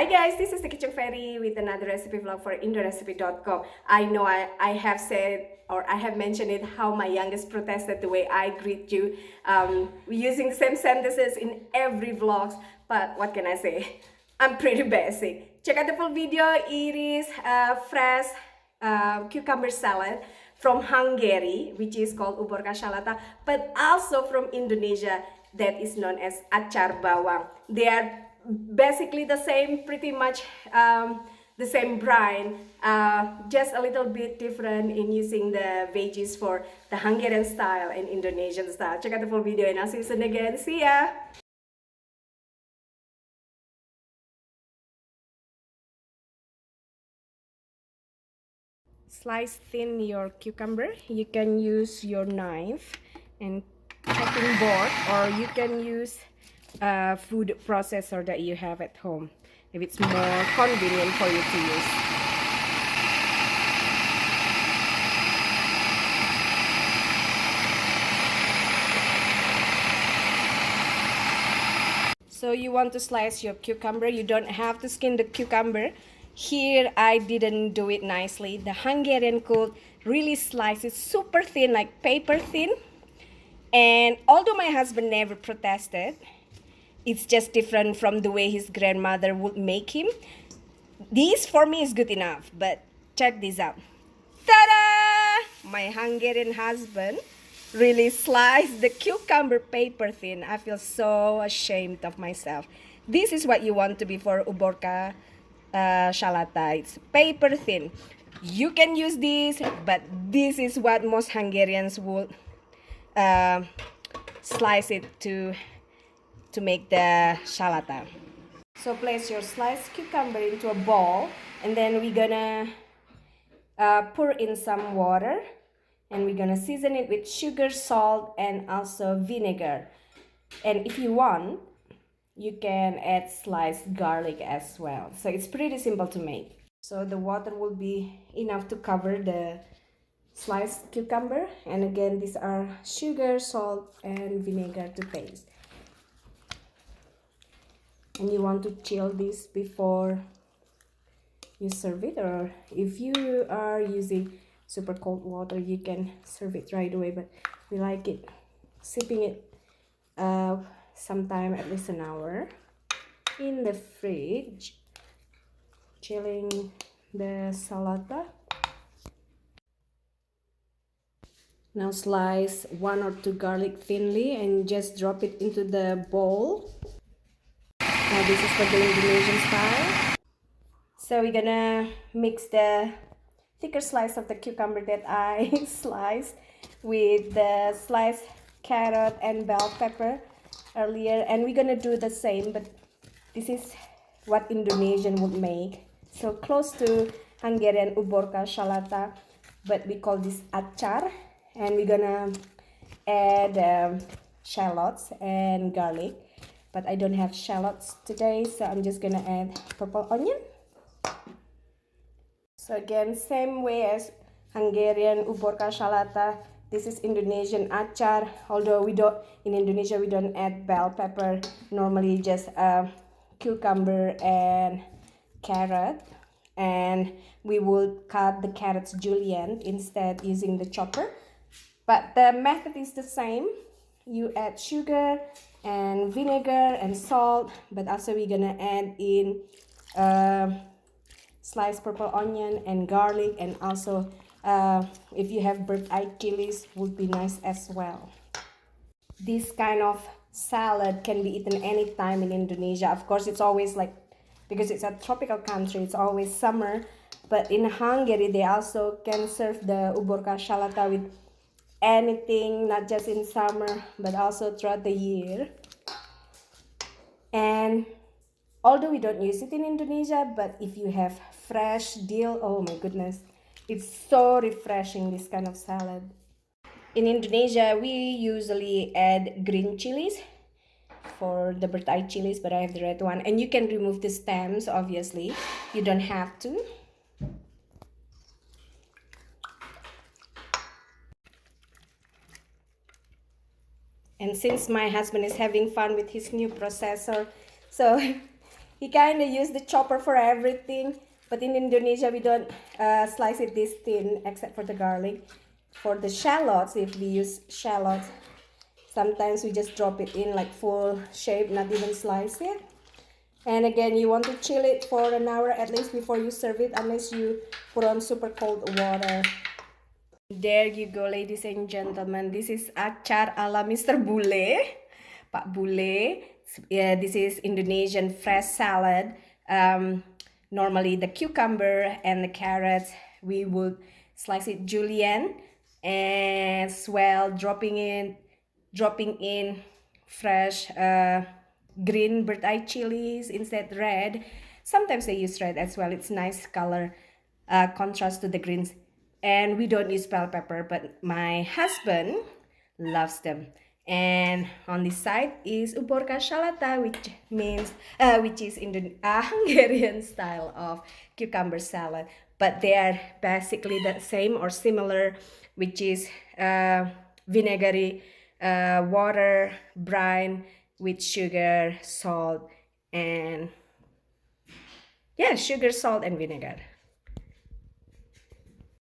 Hi guys, this is the Kitchen Fairy with another recipe vlog for indorecipe.com. I know I have said or I have mentioned it how my youngest protested the way I greet you. We're using the same sentences in every vlogs, but what can I say? I'm pretty basic. Check out the full video. It is fresh cucumber salad from Hungary, which is called uborka shalata, but also from Indonesia, that is known as acar bawang. They are basically the same, pretty much the same brine, just a little bit different in using the veggies for the Hungarian style and Indonesian style. Check out the full video and I'll see you soon again. See ya! Slice thin your cucumber. You can use your knife and chopping board, or you can use a food processor that you have at home if it's more convenient for you to use. So you want to slice your cucumber. You don't have to skin the cucumber. Here I didn't do it nicely. The Hungarian could really slice it super thin, like paper thin. And although my husband never protested, it's just different from the way his grandmother would make him. This for me is good enough, but check this out. Ta-da! My Hungarian husband really sliced the cucumber paper thin. I feel so ashamed of myself. This is what you want to be for uborka shalata. It's paper thin. You can use this, but this is what most Hungarians would slice it to make the shalata. So place your sliced cucumber into a bowl, and then we're gonna pour in some water, and we're gonna season it with sugar, salt, and also vinegar. And if you want, you can add sliced garlic as well. So it's pretty simple to make. So the water will be enough to cover the sliced cucumber, and again these are sugar, salt, and vinegar to taste. And you want to chill this before you serve it, or if you are using super cold water you can serve it right away, but we like it sipping it sometime at least an hour in the fridge, chilling the salata. Now slice 1 or 2 garlic thinly and just drop it into the bowl. Now this is for the Indonesian style. So we're gonna mix the thicker slice of the cucumber that I sliced with the sliced carrot and bell pepper earlier, and we're gonna do the same, but this is what Indonesian would make. So close to Hungarian uborka shalata, but we call this acar. And we're gonna add shallots and garlic, but I don't have shallots today, so I'm just gonna add purple onion. So again, same way as Hungarian uborka shalata, this is Indonesian acar. Although in Indonesia we don't add bell pepper, normally just cucumber and carrot, and we would cut the carrots julienne instead using the chopper. But the method is the same. You add sugar and vinegar and salt, but also we're gonna add in sliced purple onion and garlic, and also if you have bird-eye chilies would be nice as well. This kind of salad can be eaten anytime in Indonesia. Of course, it's always like, because it's a tropical country, it's always summer, but in Hungary they also can serve the uborka shalata with anything, not just in summer but also throughout the year. And although we don't use it in Indonesia, but if you have fresh dill, oh my goodness, it's so refreshing, this kind of salad. In Indonesia we usually add green chilies for the bird-eye chilies, but I have the red one, and you can remove the stems. Obviously you don't have to. And since my husband is having fun with his new processor, so he kind of used the chopper for everything. But in Indonesia, we don't slice it this thin except for the garlic. For the shallots, if we use shallots, sometimes we just drop it in like full shape, not even slice it. And again, you want to chill it for an hour at least before you serve it, unless you put on super cold water. There you go, ladies and gentlemen. This is acar ala Mr. Bule, Pak Bule. Yeah, this is Indonesian fresh salad. Normally the cucumber and the carrots, we would slice it julienne, and as well dropping in fresh green bird eye chilies instead red. Sometimes they use red as well. It's nice color contrast to the greens. And we don't use bell pepper, but my husband loves them. And on this side is ubor kasyalata, which is in the Hungarian style of cucumber salad. But they are basically the same or similar, which is vinegary water brine with sugar, salt, and yeah, sugar, salt, and vinegar.